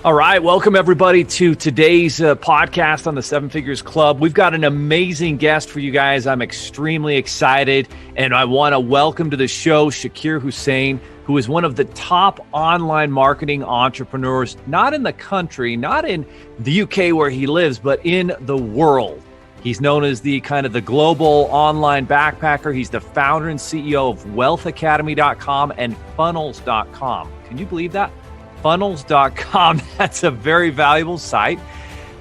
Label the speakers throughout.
Speaker 1: All right, welcome everybody to today's podcast on the Seven Figures Club. We've got an amazing guest for you guys. I'm extremely excited, and I want to welcome to the show Shaqir Hussyin, who is one of the top online marketing entrepreneurs, not in the country, not in the UK where he lives, but in the world. He's known as the global online backpacker. He's the founder and CEO of wealthacademy.com and funnels.com. Can you believe that? Funnels.com. That's a very valuable site.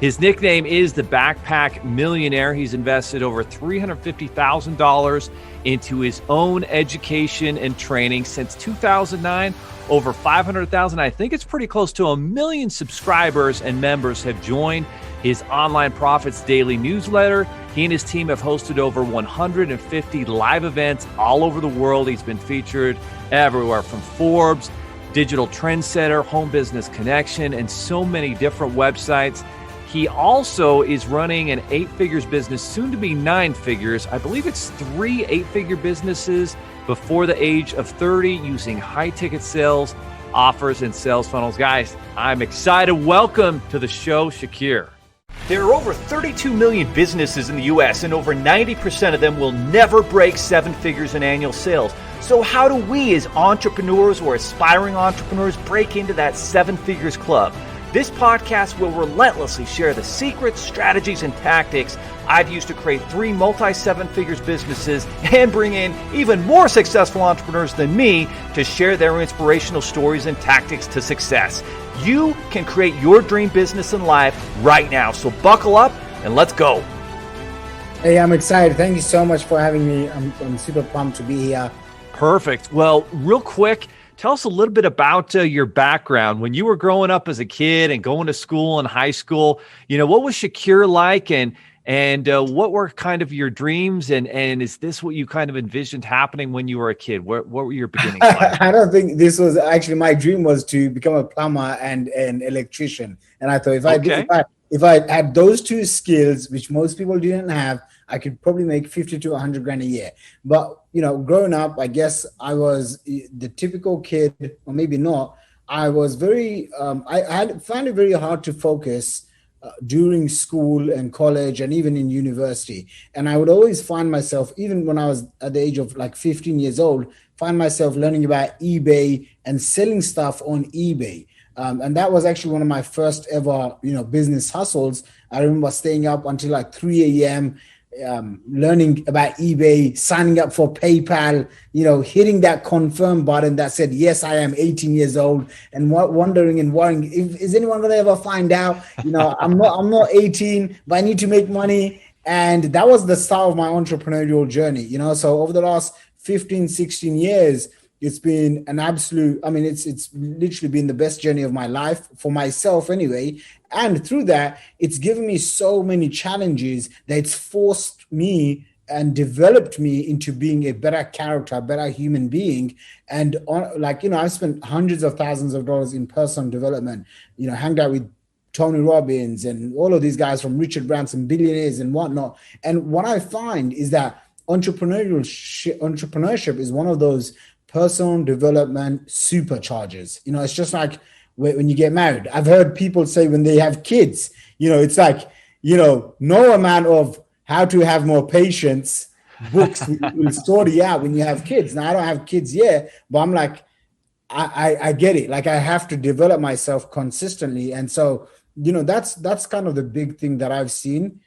Speaker 1: His nickname is the Backpack Millionaire. He's invested over $350,000 into his own education and training since 2009. Over 500,000. I think it's pretty close to 1 million subscribers and members have joined his Online Profits Daily newsletter. He and his team have hosted over 150 live events all over the world. He's been featured everywhere from Forbes, Digital Trendsetter, Home Business Connection, and so many different websites. He also is running an 8-figures business, soon to be 9 figures. I believe it's 3 8-figure businesses before the age of 30 using high-ticket sales, offers, and sales funnels. Guys, I'm excited. Welcome to the show, Shaqir. There are over 32 million businesses in the US, and over 90% of them will never break 7 figures in annual sales. So how do we as entrepreneurs or aspiring entrepreneurs break into that 7 figures club? This podcast will relentlessly share the secrets, strategies, and tactics I've used to create 3 multi-7 figures businesses and bring in even more successful entrepreneurs than me to share their inspirational stories and tactics to success. You can create your dream business and life right now. So buckle up and let's go.
Speaker 2: Hey, I'm excited. Thank you so much for having me. I'm super pumped to be here.
Speaker 1: Perfect. Well, real quick, tell us a little bit about your background. When you were growing up as a kid and going to school and high school, what was Shaqir like, and what were kind of your dreams, and is this what you kind of envisioned happening when you were a kid? What were your beginnings like?
Speaker 2: I don't think this was actually my dream. Was to become a plumber and an electrician, and I thought if I had those 2 skills, which most people didn't have, I could probably make 50 to 100 grand a year. But, growing up, I guess I was the typical kid, or maybe not. I was very, I found it very hard to focus during school and college and even in university. And I would always find myself, even when I was at the age of like 15 years old, find myself learning about eBay and selling stuff on eBay. And that was actually one of my first ever, business hustles. I remember staying up until like 3 a.m., learning about eBay, signing up for PayPal, hitting that confirm button that said, yes, I am 18 years old, and wondering and worrying, is anyone going to ever find out? I'm not 18, but I need to make money. And that was the start of my entrepreneurial journey, so over the last 15, 16 years, it's been an absolute, it's literally been the best journey of my life for myself anyway. And through that, it's given me so many challenges that it's forced me and developed me into being a better character, a better human being. And I've spent hundreds of thousands of dollars in personal development, hanged out with Tony Robbins and all of these guys from Richard Branson, billionaires and whatnot. And what I find is that entrepreneurship is one of those personal development superchargers. It's just like when you get married. I've heard people say when they have kids, it's like, no amount of how to have more patience books will sort you out when you have kids. Now, I don't have kids yet, but I'm like, I get it. Like, I have to develop myself consistently. And so, that's kind of the big thing that I've seen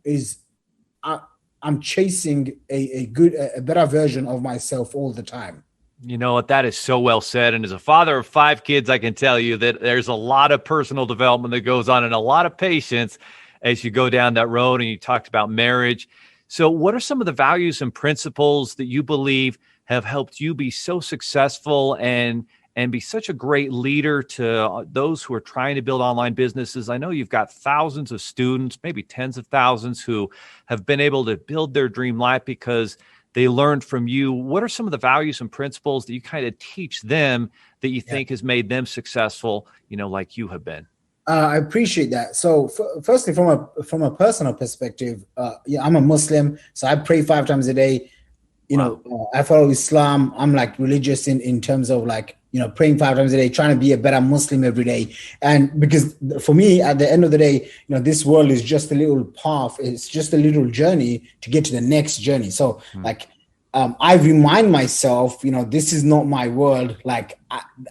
Speaker 2: is I'm chasing a better version of myself all the time.
Speaker 1: You know what? That is so well said. And as a father of 5 kids, I can tell you that there's a lot of personal development that goes on and a lot of patience as you go down that road. And you talked about marriage. So what are some of the values and principles that you believe have helped you be so successful and be such a great leader to those who are trying to build online businesses? I know you've got thousands of students, maybe tens of thousands, who have been able to build their dream life because they learned from you. What are some of the values and principles that you kind of teach them that you think has made them successful, like you have been?
Speaker 2: I appreciate that. So firstly, from a personal perspective, I'm a Muslim, so I pray 5 times a day. I follow Islam. I'm like religious in terms of like, praying 5 times a day, trying to be a better Muslim every day. And because for me, at the end of the day, this world is just a little path. It's just a little journey to get to the next journey. So I remind myself, this is not my world. Like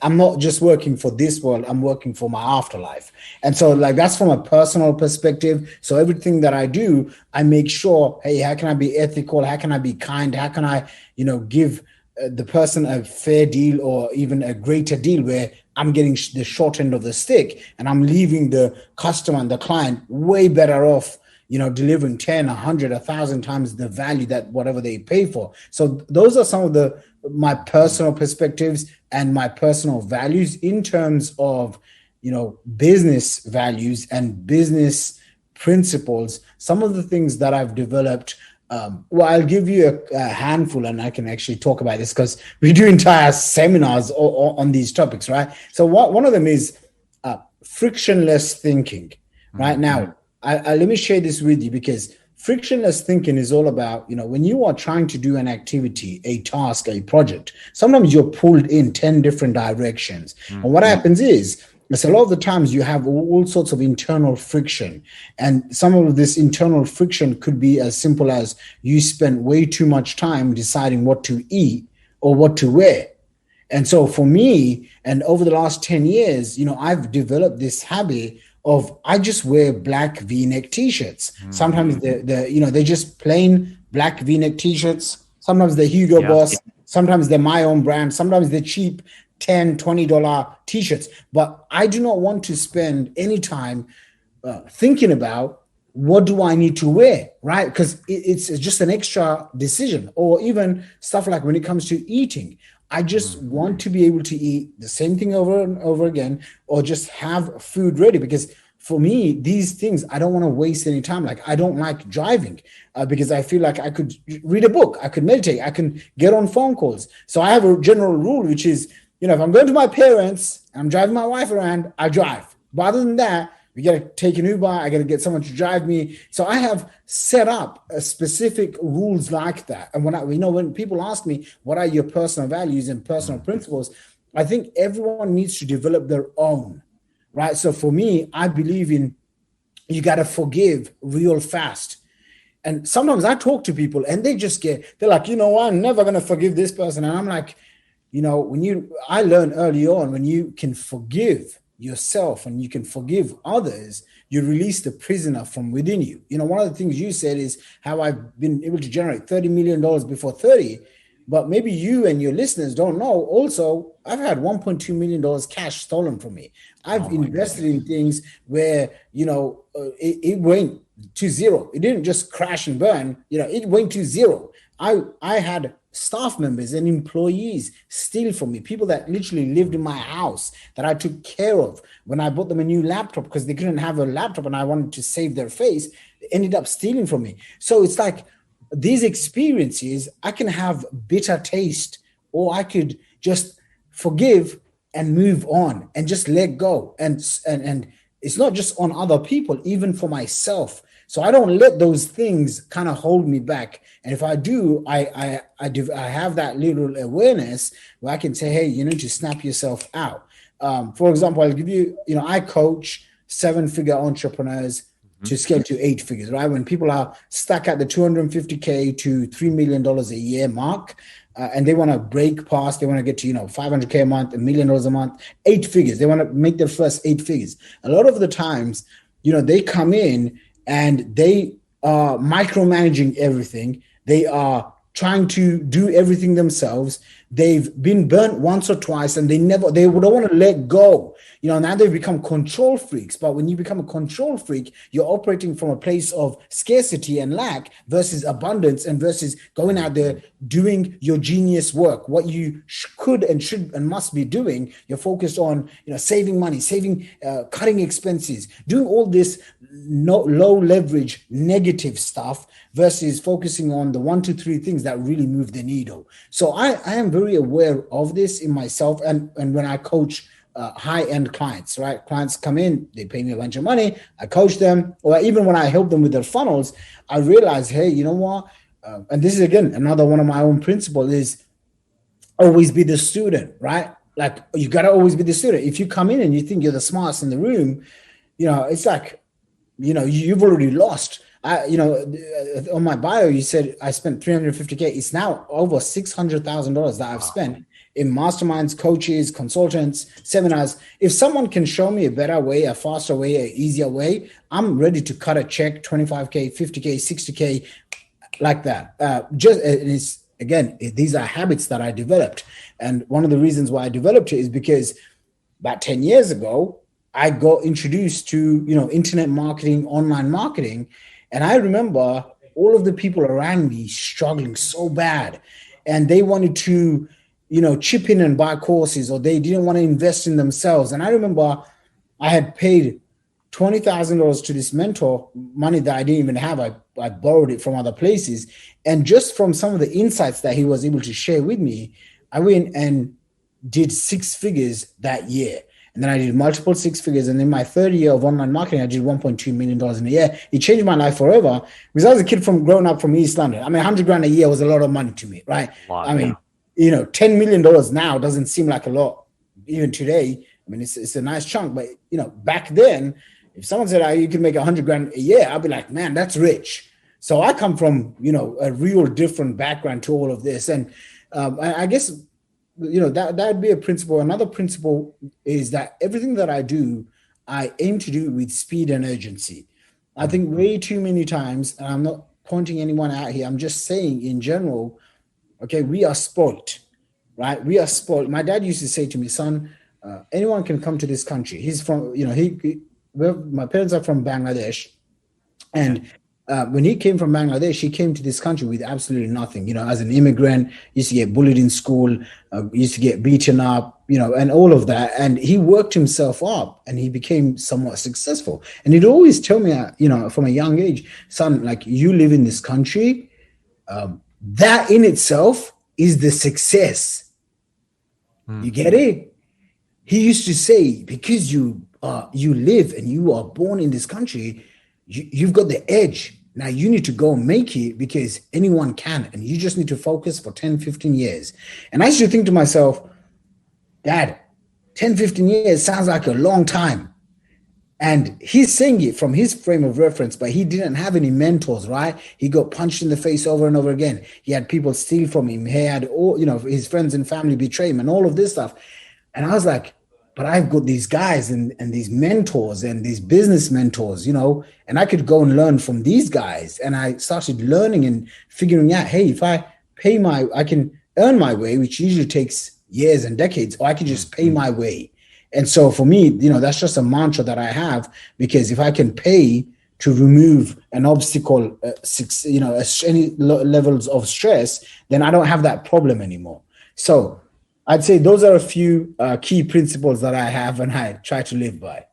Speaker 2: I'm not just working for this world. I'm working for my afterlife. And so that's from a personal perspective. So everything that I do, I make sure, hey, how can I be ethical? How can I be kind? How can I, give the person a fair deal or even a greater deal where I'm getting the short end of the stick and I'm leaving the customer and the client way better off, delivering 10, 100, 1,000 times the value that whatever they pay for. So those are some of my personal perspectives and my personal values in terms of, business values and business principles. Some of the things that I've developed. I'll give you a handful, and I can actually talk about this because we do entire seminars on these topics, right? So one of them is frictionless thinking. Right now, let me share this with you because frictionless thinking is all about, when you are trying to do an activity, a task, a project, sometimes you're pulled in 10 different directions. And what happens is, a lot of the times you have all sorts of internal friction, and some of this internal friction could be as simple as you spend way too much time deciding what to eat or what to wear. And so for me, and over the last 10 years, I've developed this habit of I just wear black V-neck t-shirts. Sometimes they're just plain black V-neck t-shirts. Sometimes they're Hugo Boss. Sometimes they're my own brand. Sometimes they're cheap $10, $20 t-shirts. But I do not want to spend any time thinking about what do I need to wear, right? Because it's just an extra decision. Or even stuff like when it comes to eating, I just want to be able to eat the same thing over and over again, or just have food ready. Because for me, these things, I don't want to waste any time. Like I don't like driving because I feel like I could read a book, I could meditate, I can get on phone calls. So I have a general rule, which is, if I'm going to my parents, I'm driving my wife around, I drive. But other than that, we got to take an Uber. I got to get someone to drive me. So I have set up a specific rules like that. And when people ask me, what are your personal values and personal principles? I think everyone needs to develop their own, right? So for me, I believe in you got to forgive real fast. And sometimes I talk to people and they're like, I'm never going to forgive this person. And I'm like, I learned early on, when you can forgive yourself and you can forgive others, you release the prisoner from within you. One of the things you said is how I've been able to generate $30 million before 30, but maybe you and your listeners don't know. Also, I've had $1.2 million cash stolen from me. I've invested in things where, it went to zero. It didn't just crash and burn, it went to zero. I had staff members and employees steal from me, people that literally lived in my house that I took care of. When I bought them a new laptop because they couldn't have a laptop and I wanted to save their face, they ended up stealing from me. So it's like these experiences, I can have bitter taste, or I could just forgive and move on and just let go. And it's not just on other people, even for myself. So I don't let those things kind of hold me back. And if I do, I have that little awareness where I can say, hey, you need to snap yourself out. For example, I'll give you, I coach 7-figure entrepreneurs to scale to 8 figures, right? When people are stuck at the $250K to $3 million a year mark, and they want to break past, they want to get to, $500K a month, $1 million a month, 8 figures. They want to make their first 8 figures. A lot of the times, they come in and they are micromanaging everything. They are trying to do everything themselves. They've been burnt once or twice and they don't want to let go. Now they've become control freaks. But when you become a control freak, you're operating from a place of scarcity and lack versus abundance, and versus going out there doing your genius work, what you could and should and must be doing. You're focused on, saving money, cutting expenses, doing all this low leverage negative stuff versus focusing on the 1, 2, 3 things that really move the needle. So I am very aware of this in myself. And when I coach high-end clients, right? Clients come in, they pay me a bunch of money, I coach them, or even when I help them with their funnels, I realize, hey, you know what? And this is, again, another one of my own principles is always be the student, right? like you got to always be the student. If you come in and you think you're the smartest in the room, it's like, you've already lost. On my bio, you said I spent $350K. It's now over $600,000 that I've spent in masterminds, coaches, consultants, seminars. If someone can show me a better way, a faster way, an easier way, I'm ready to cut a check, 25K, 50K, 60K, like that. These are habits that I developed. And one of the reasons why I developed it is because about 10 years ago, I got introduced to, internet marketing, online marketing. And I remember all of the people around me struggling so bad, and they wanted to, chip in and buy courses, or they didn't want to invest in themselves. And I remember I had paid $20,000 to this mentor, money that I didn't even have. I borrowed it from other places. And just from some of the insights that he was able to share with me, I went and did 6 figures that year. And then I did multiple 6 figures. And in my third year of online marketing, I did $1.2 million in a year. It changed my life forever because I was a kid growing up from East London. I mean, 100 grand a year was a lot of money to me, right?
Speaker 1: Wow,
Speaker 2: I mean, $10 million now doesn't seem like a lot even today. I mean, it's a nice chunk, but back then, if someone said you can make 100 grand a year, I'd be like, man, that's rich. So I come from, a real different background to all of this. And I guess, that would be a principle. Another principle is that everything that I do, I aim to do with speed and urgency. I think way too many times, and I'm not pointing anyone out here, I'm just saying in general, okay, we are spoiled, right? We are spoiled. My dad used to say to me, son, anyone can come to this country. He's from, my parents are from Bangladesh. And when he came from Bangladesh, he came to this country with absolutely nothing. As an immigrant, used to get bullied in school, used to get beaten up, and all of that. And he worked himself up and he became somewhat successful. And he'd always tell me, from a young age, son, like, you live in this country, that in itself is the success. You get it? He used to say, because you live and you are born in this country, you've got the edge. Now you need to go and make it, because anyone can, and you just need to focus for 10, 15 years. And I used to think to myself, Dad, 10, 15 years sounds like a long time. And he's saying it from his frame of reference, but he didn't have any mentors, right? He got punched in the face over and over again. He had people steal from him. He had his friends and family betray him and all of this stuff. And I was like, but I've got these guys and these mentors and these business mentors, and I could go and learn from these guys. And I started learning and figuring out, hey, if I I can earn my way, which usually takes years and decades, or I can just pay my way. And so for me, that's just a mantra that I have, because if I can pay to remove an obstacle, any levels of stress, then I don't have that problem anymore. So I'd say those are a few key principles that I have and I try to live by.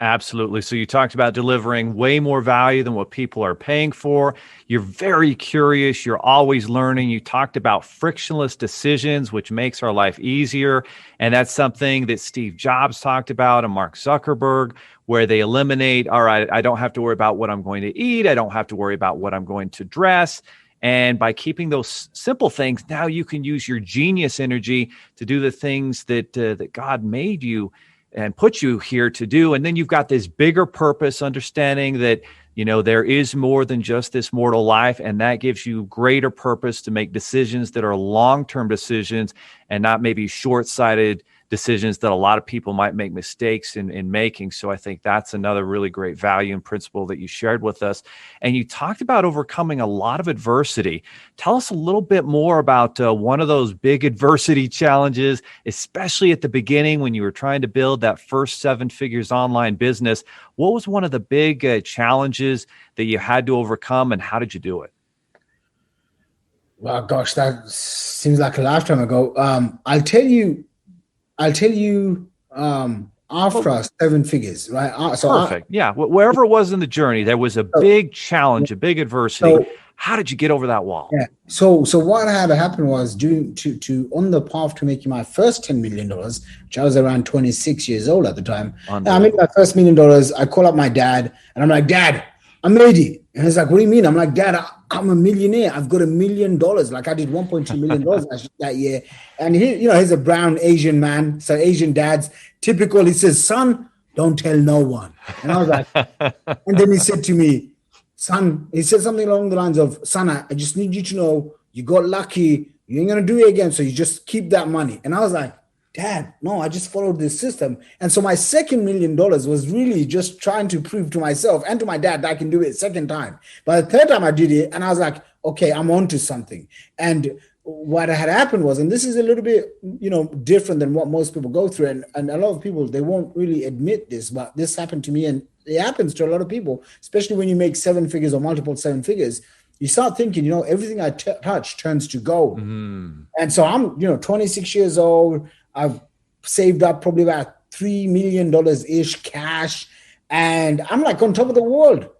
Speaker 1: Absolutely. So you talked about delivering way more value than what people are paying for. You're very curious. You're always learning. You talked about frictionless decisions, which makes our life easier. And that's something that Steve Jobs talked about and Mark Zuckerberg, where they eliminate, all right, I don't have to worry about what I'm going to eat. I don't have to worry about what I'm going to dress. And by keeping those simple things, now you can use your genius energy to do the things that God made you and put you here to do. And then you've got this bigger purpose, understanding that, there is more than just this mortal life. And that gives you greater purpose to make decisions that are long-term decisions and not maybe short-sighted decisions that a lot of people might make mistakes in making. So I think that's another really great value and principle that you shared with us. And you talked about overcoming a lot of adversity. Tell us a little bit more about one of those big adversity challenges, especially at the beginning when you were trying to build that first 7 figures online business. What was one of the big challenges that you had to overcome, and how did you do it?
Speaker 2: Well, gosh, that seems like a lifetime ago. I'll tell you after 7 figures, right?
Speaker 1: Perfect. Wherever it was in the journey, there was a big challenge, a big adversity. So, how did you get over that wall?
Speaker 2: Yeah. So what had to happen was on the path to making my first $10 million, which I was around 26 years old at the time. I made my first $1 million. I call up my dad and I'm like, Dad, I made it. And he's like, what do you mean? I'm like, Dad, I'm a millionaire. I've got $1 million. Like I did $1.2 million that year. And he's a brown Asian man. So Asian dads, typical. He says, son, don't tell no one. And I was like, and then he said to me, son, he said something along the lines of, son, I just need you to know you got lucky. You ain't going to do it again. So you just keep that money. And I was like, Dad, no, I just followed this system. And so my second $1 million was really just trying to prove to myself and to my dad that I can do it second time. But the third time I did it, and I was like, okay, I'm on to something. And what had happened was, and this is a little bit, different than what most people go through. And a lot of people, they won't really admit this, but this happened to me. And it happens to a lot of people, especially when you make 7 figures or multiple 7 figures. You start thinking, everything I touch turns to gold. Mm. And so I'm, 26 years old. I've saved up probably about $3 million-ish cash. And I'm like on top of the world.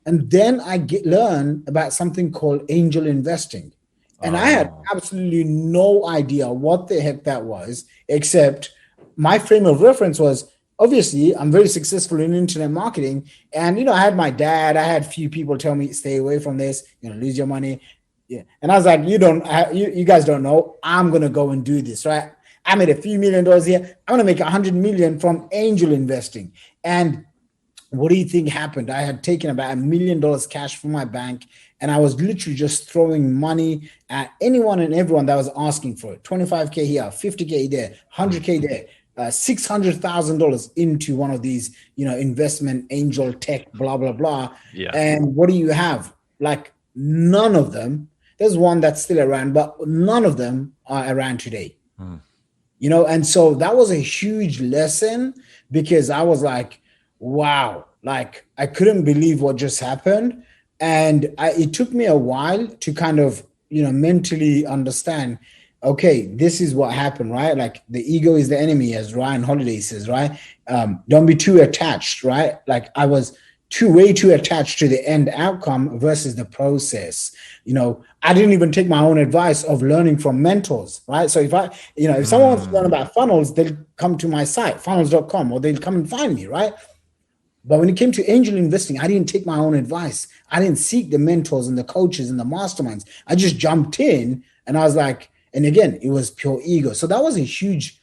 Speaker 2: And then I learn about something called angel investing. And I had absolutely no idea what the heck that was, except my frame of reference was, obviously, I'm very successful in internet marketing. And, I had my dad, I had a few people tell me, stay away from this, lose your money. Yeah. And I was like, you guys don't know, I'm going to go and do this, right? I made a few $1 million here. I'm going to make 100 million from angel investing. And what do you think happened? I had taken about $1 million cash from my bank, and I was literally just throwing money at anyone and everyone that was asking for it. 25K here, 50K there, 100K there. $600,000 into one of these, investment angel tech, blah, blah, blah. Yeah. And what do you have? Like none of them. There's one that's still around, but none of them are around today. And so that was a huge lesson, because I was like, wow, like I couldn't believe what just happened. And it took me a while to kind of, mentally understand, okay, this is what happened, right? Like the ego is the enemy, as Ryan Holiday says, right? Don't be too attached, right? Like I was way too attached to the end outcome versus the process. I didn't even take my own advice of learning from mentors, right? So if someone wants to learn about funnels, they'll come to my site, funnels.com, or they'll come and find me, right? But when it came to angel investing, I didn't take my own advice. I didn't seek the mentors and the coaches and the masterminds. I just jumped in, and I was like, and again, it was pure ego. So that was a huge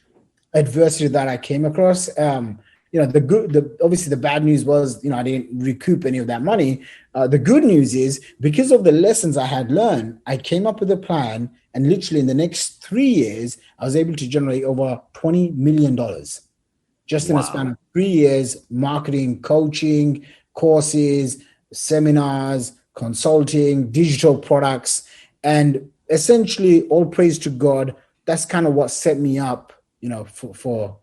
Speaker 2: adversity that I came across. Obviously the bad news was, I didn't recoup any of that money. The good news is, because of the lessons I had learned, I came up with a plan, and literally in the next 3 years, I was able to generate over $20 million just in a span of 3 years, marketing, coaching, courses, seminars, consulting, digital products, and essentially all praise to God. That's kind of what set me up, for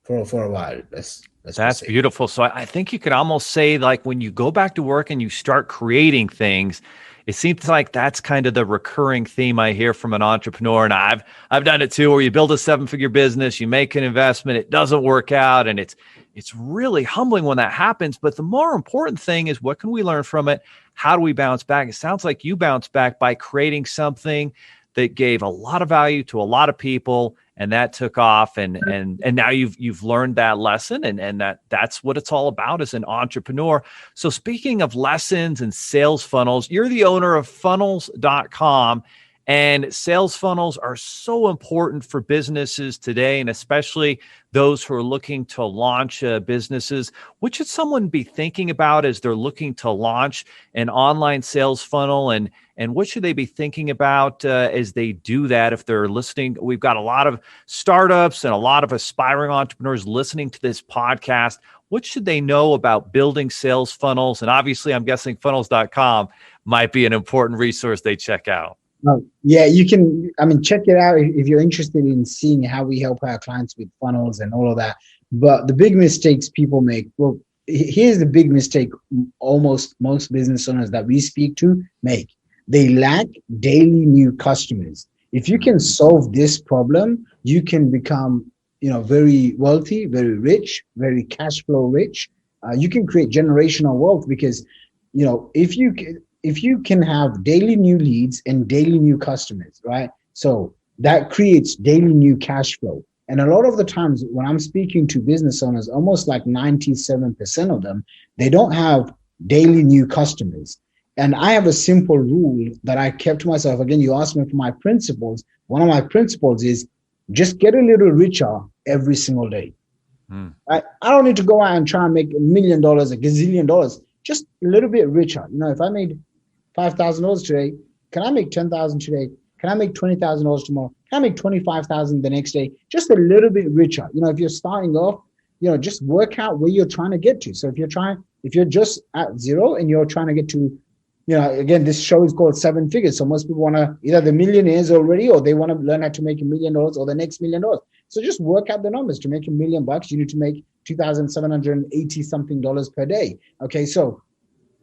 Speaker 2: a while.
Speaker 1: That's beautiful. So I think you could almost say, like, when you go back to work and you start creating things, it seems like that's kind of the recurring theme I hear from an entrepreneur. And I've done it too, where you build a 7-figure business, you make an investment, it doesn't work out, and it's really humbling when that happens. But the more important thing is, what can we learn from it? How do we bounce back? It sounds like you bounced back by creating something that gave a lot of value to a lot of people, and that took off, and now you've learned that lesson, and that's what it's all about as an entrepreneur. So speaking of lessons and sales funnels, you're the owner of funnels.com, and sales funnels are so important for businesses today, and especially those who are looking to launch businesses. What should someone be thinking about as they're looking to launch an online sales funnel, and what should they be thinking about as they do that? If they're listening, we've got a lot of startups and a lot of aspiring entrepreneurs listening to this podcast. What should they know about building sales funnels? And obviously, I'm guessing funnels.com might be an important resource they check out.
Speaker 2: Yeah, you can, check it out if you're interested in seeing how we help our clients with funnels and all of that. But the big mistakes people make, well, here's the big mistake almost most business owners that we speak to make. They lack daily new customers. If you can solve this problem, you can become, very wealthy, very rich, very cash flow rich. You can create generational wealth, because, if you can have daily new leads and daily new customers, right? So that creates daily new cash flow. And a lot of the times when I'm speaking to business owners, almost like 97% of them, they don't have daily new customers. And I have a simple rule that I kept to myself. Again, you asked me for my principles. One of my principles is just get a little richer every single day. I don't need to go out and try and make $1 million, a gazillion dollars, just a little bit richer. If I made $5,000 today, can I make 10,000 today? Can I make $20,000 tomorrow? Can I make 25,000 the next day? Just a little bit richer. If you're starting off, just work out where you're trying to get to. So if you're just at zero and you're trying to get to, again, this show is called Seven Figures. So most people want to either the millionaires already, or they want to learn how to make $1 million or the next $1 million. So just work out the numbers. To make $1 million, you need to make $2,780 something per day. Okay, so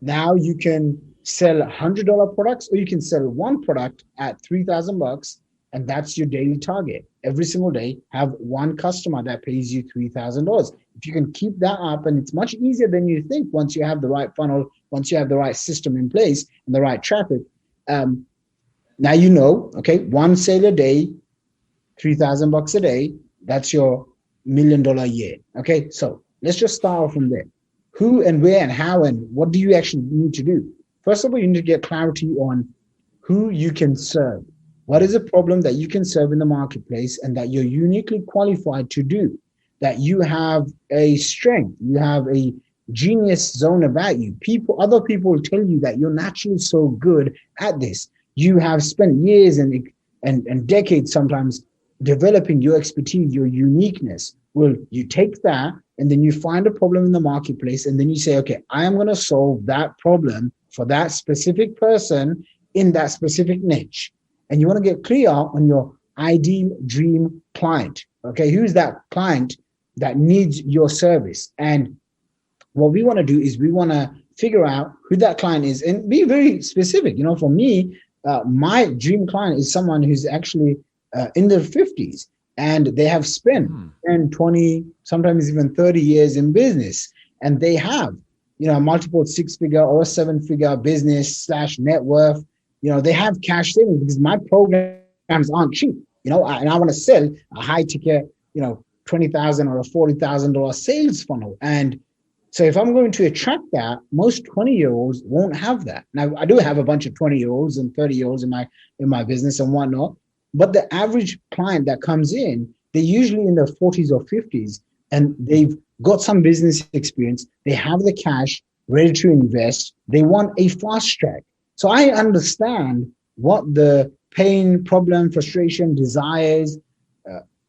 Speaker 2: now you can sell $100 products, or you can sell one product at $3,000, and that's your daily target. Every single day, have one customer that pays you $3,000. If you can keep that up, and it's much easier than you think once you have the right funnel, once you have the right system in place and the right traffic. Now okay, one sale a day, $3,000 a day, that's your $1 million a year. Okay, so let's just start off from there. Who and where and how and what do you actually need to do? First of all, you need to get clarity on who you can serve. What is a problem that you can serve in the marketplace and that you're uniquely qualified to do? That you have a strength, you have a genius zone about you. Other people will tell you that you're naturally so good at this. You have spent years and decades sometimes developing your expertise, your uniqueness. Well, you take that and then you find a problem in the marketplace, and then you say, okay, I am going to solve that problem for that specific person in that specific niche. And you want to get clear on your ideal dream client. Okay, who's that client that needs your service? And what we want to do is we want to figure out who that client is and be very specific. For me, my dream client is someone who's actually in their 50s, and they have spent 10, 20, sometimes even 30 years in business, and they have multiple 6-figure or 7-figure business / net worth. They have cash savings, because my programs aren't cheap, and I want to sell a high ticket, $20,000 or a $40,000 sales funnel. And so if I'm going to attract that, most 20-year-olds won't have that. Now, I do have a bunch of 20-year-olds and 30-year-olds in my business and whatnot, but the average client that comes in, they're usually in their 40s or 50s, and they've got some business experience. They have the cash ready to invest. They want a fast track. So I understand what the pain, problem, frustration, desires,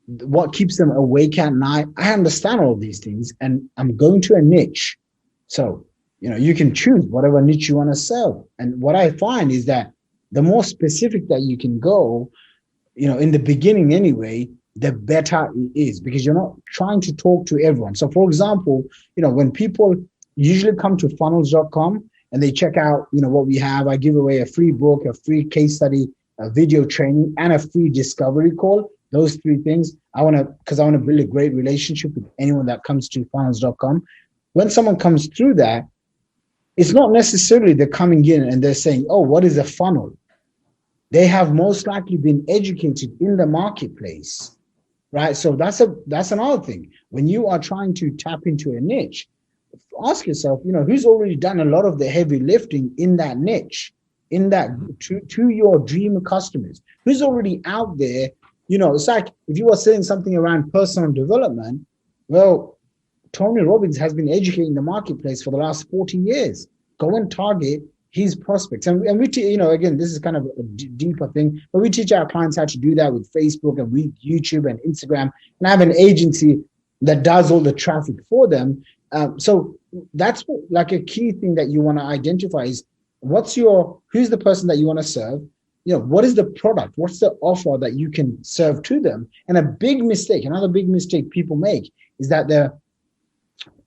Speaker 2: what keeps them awake at night. I understand all these things, and I'm going to a niche. So, you can choose whatever niche you want to sell. And what I find is that the more specific that you can go, in the beginning anyway, the better it is, because you're not trying to talk to everyone. So for example, when people usually come to funnels.com and they check out, what we have, I give away a free book, a free case study, a video training, and a free discovery call. Those 3 things, because I want to build a great relationship with anyone that comes to funnels.com. When someone comes through that, it's not necessarily they're coming in and they're saying, oh, what is a funnel? They have most likely been educated in the marketplace, right? So that's another thing. When you are trying to tap into a niche, ask yourself, who's already done a lot of the heavy lifting in that niche, in that to your dream customers, who's already out there. It's like if you were saying something around personal development, well, Tony Robbins has been educating the marketplace for the last 40 years. Go and target his prospects. And we, again, this is kind of a deeper thing, but we teach our clients how to do that with Facebook and with YouTube and Instagram. And I have an agency that does all the traffic for them. So that's like a key thing that you want to identify is who's the person that you want to serve? What is the product? What's the offer that you can serve to them? And another big mistake people make is that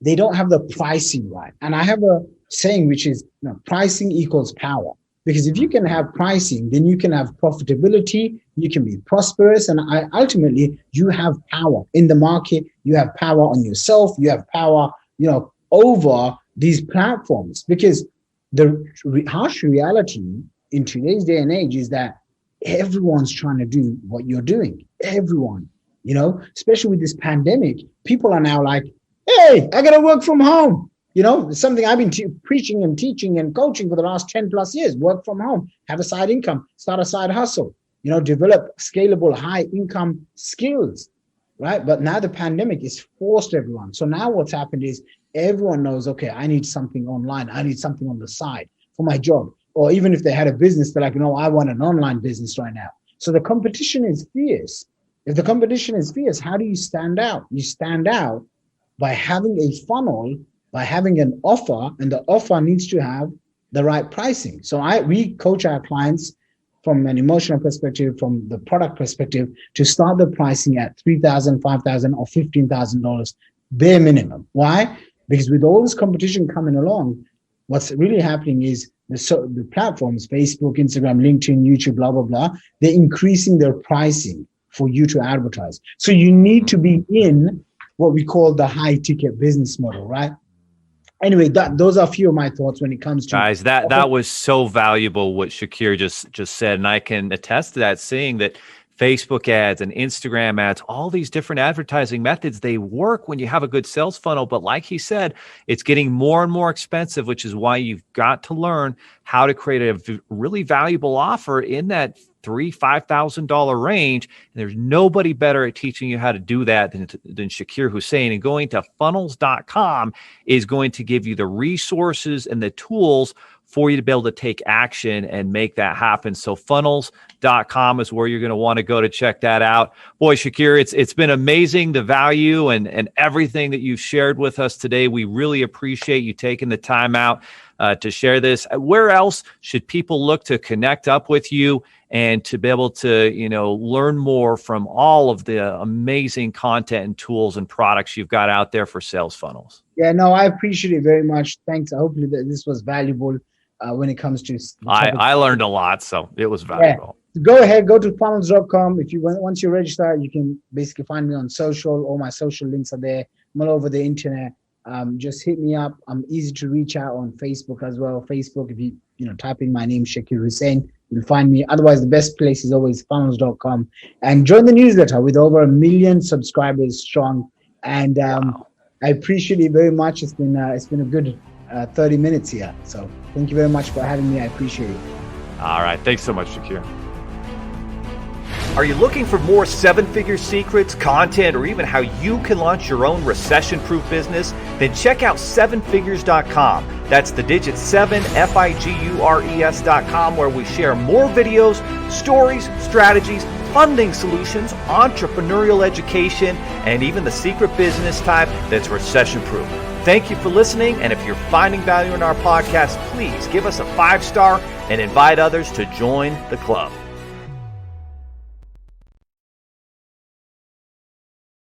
Speaker 2: they don't have the pricing right. And I have a saying, which is pricing equals power. Because if you can have pricing, then you can have profitability, you can be prosperous, and ultimately you have power in the market, you have power on yourself, you have power, over these platforms. Because the harsh reality in today's day and age is that everyone's trying to do what you're doing. Everyone, especially with this pandemic, people are now like, hey, I got to work from home. It's something I've been preaching and teaching and coaching for the last 10 plus years. Work from home, have a side income, start a side hustle, develop scalable high income skills, right? But now the pandemic is forced everyone. So now what's happened is everyone knows, okay, I need something online. I need something on the side for my job. Or even if they had a business, they're like, I want an online business right now. So the competition is fierce. If the competition is fierce, how do you stand out? You stand out by having a funnel, by having an offer, and the offer needs to have the right pricing. So we coach our clients from an emotional perspective, from the product perspective, to start the pricing at $3,000, $5,000, or $15,000 bare minimum. Why? Because with all this competition coming along, what's really happening is the platforms, Facebook, Instagram, LinkedIn, YouTube, blah, blah, blah, they're increasing their pricing for you to advertise. So you need to be in what we call the high ticket business model, right? Anyway, those are a few of my thoughts when it comes to
Speaker 1: guys. That was so valuable what Shaqir just said, and I can attest to that. Seeing that Facebook ads and Instagram ads, all these different advertising methods, they work when you have a good sales funnel. But like he said, it's getting more and more expensive, which is why you've got to learn how to create a really valuable offer in that $3,000-$5,000 range. And there's nobody better at teaching you how to do that than Shaqir Hussyin. And going to funnels.com is going to give you the resources and the tools for you to be able to take action and make that happen. So funnels.com is where you're going to want to go to check that out. Boy, Shaqir, it's been amazing, the value and everything that you've shared with us today. We really appreciate you taking the time out to share this. Where else should people look to connect up with you and to be able to, learn more from all of the amazing content and tools and products you've got out there for sales funnels?
Speaker 2: Yeah, no, I appreciate it very much. Thanks. Hopefully that this was valuable when it comes to.
Speaker 1: I learned a lot, so it was valuable.
Speaker 2: Yeah. Go ahead, go to funnels.com. Once you register, you can basically find me on social. All my social links are there. I'm all over the internet. Just hit me up. I'm easy to reach out on Facebook as well. Facebook, if you type in my name, Shaqir Hussyin, you'll find me. Otherwise, the best place is always funnels.com. And join the newsletter with over 1 million subscribers strong. And wow. I appreciate it very much. It's been a good 30 minutes here. So thank you very much for having me. I appreciate it.
Speaker 1: All right. Thanks so much, Shaqir.
Speaker 3: Are you looking for more seven-figure secrets, content, or even how you can launch your own recession-proof business? Then check out sevenfigures.com. That's the digit 7, FIGURES.com, where we share more videos, stories, strategies, funding solutions, entrepreneurial education, and even the secret business type that's recession-proof. Thank you for listening, and if you're finding value in our podcast, please give us a 5-star and invite others to join the club.